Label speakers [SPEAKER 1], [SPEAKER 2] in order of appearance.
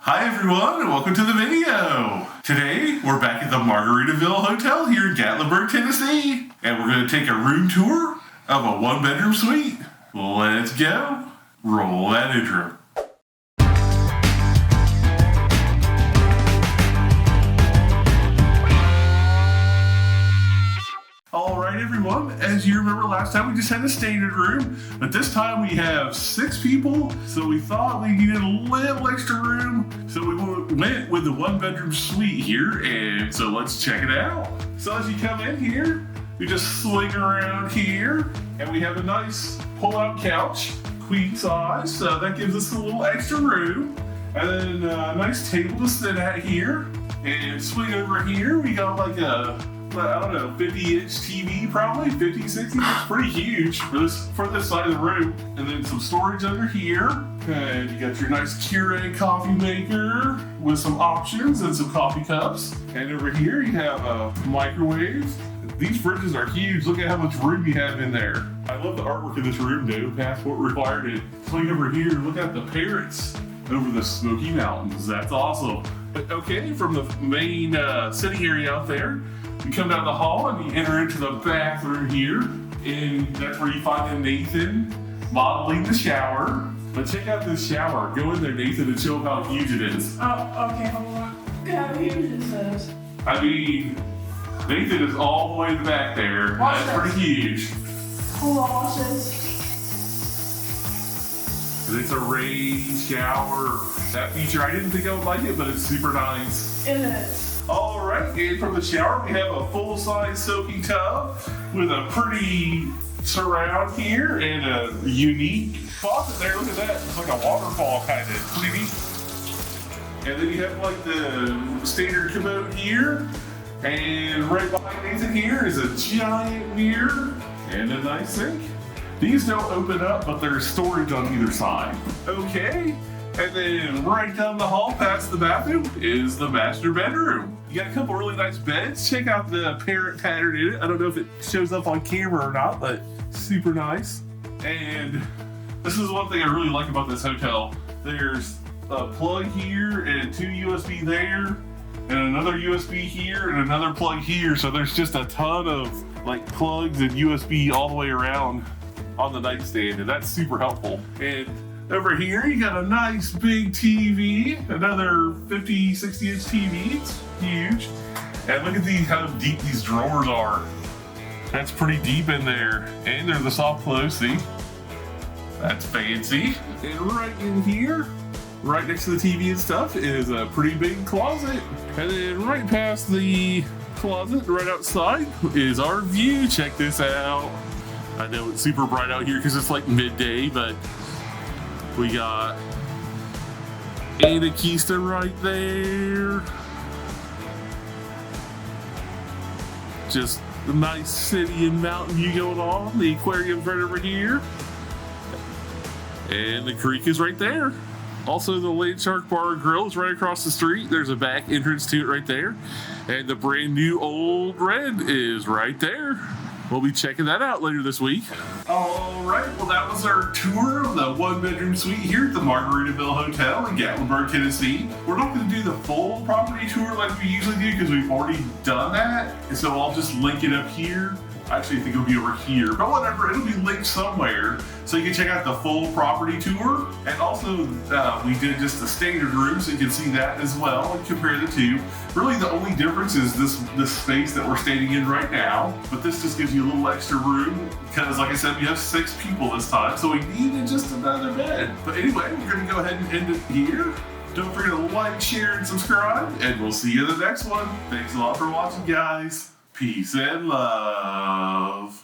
[SPEAKER 1] Hi everyone, and welcome to the video. Today, we're back at the Margaritaville Hotel here in Gatlinburg, Tennessee. And we're going to take a room tour of a one-bedroom suite. Let's go. Roll that intro. Alright everyone, as you remember last time we just had a standard room, but this time we have 6 people, so we thought we needed a little extra room, so we went with the one-bedroom suite here, and so let's check it out. So as you come in here, you just swing around here, and we have a nice pull-out couch, queen size, so that gives us a little extra room, and then a nice table to sit at here, and swing over here, we got like a 50-inch TV, probably 50, 60. It's pretty huge for this side of the room. And then some storage under here. And you got your nice Keurig coffee maker with some options and some coffee cups. And over here you have a microwave. These fridges are huge. Look at how much room you have in there. I love the artwork in this room, though. Passport required it. Swing over here. Look at the parrots over the Smoky Mountains. That's awesome. But okay, from the main sitting area out there, you come down the hall and you enter into the bathroom here, and that's where you find Nathan modeling the shower. But check out this shower. Go in there, Nathan, and show them how huge it is.
[SPEAKER 2] Oh, okay, hold on. Look how huge it is.
[SPEAKER 1] I mean, Nathan is all the way in the back there.
[SPEAKER 2] Watch
[SPEAKER 1] that's
[SPEAKER 2] this.
[SPEAKER 1] Pretty huge.
[SPEAKER 2] Hold on, watch this.
[SPEAKER 1] And it's a raised shower. That feature, I didn't think I would like it, but it's super nice.
[SPEAKER 2] It is.
[SPEAKER 1] Alright, and from the shower we have a full-size soaking tub with a pretty surround here and a unique faucet there. Look at that. It's like a waterfall kind of. Pretty neat. And then you have like the standard commode here. And right behind Nathan here is a giant mirror and a nice sink. These don't open up, but there's storage on either side. Okay. And then right down the hall past the bathroom is the master bedroom. You got a couple really nice beds. Check out the parrot pattern in it. I don't know if it shows up on camera or not, but super nice. And this is one thing I really like about this hotel. There's a plug here and 2 USB there and another USB here and another plug here. So there's just a ton of like plugs and USB all the way around on the nightstand, and that's super helpful. And over here, you got a nice big TV, another 50, 60-inch TV. It's huge. And look at how deep these drawers are. That's pretty deep in there. And they're the soft close, see? That's fancy. And right in here, right next to the TV and stuff, is a pretty big closet. And then right past the closet, right outside, is our view. Check this out. I know it's super bright out here because it's like midday, but we got Anakista right there. Just a nice city and mountain view going on. The aquarium's right over here. And the creek is right there. Also, the Land Shark Bar and Grill is right across the street. There's a back entrance to it right there. And the brand new Old Red is right there. We'll be checking that out later this week. All right, well, that was our tour of the one-bedroom suite here at the Margaritaville Hotel in Gatlinburg, Tennessee. We're not going to do the full property tour like we usually do because we've already done that. And so I'll just link it up here. Actually, I think it'll be over here, but whatever, it'll be linked somewhere so you can check out the full property tour. And also, we did just the standard room, so you can see that as well and compare the two. Really, the only difference is this space that we're standing in right now, but this just gives you a little extra room because, like I said, we have 6 people this time, so we needed just another bed. But anyway, we're going to go ahead and end it here. Don't forget to like, share, and subscribe, and we'll see you in the next one. Thanks a lot for watching, guys. Peace and love.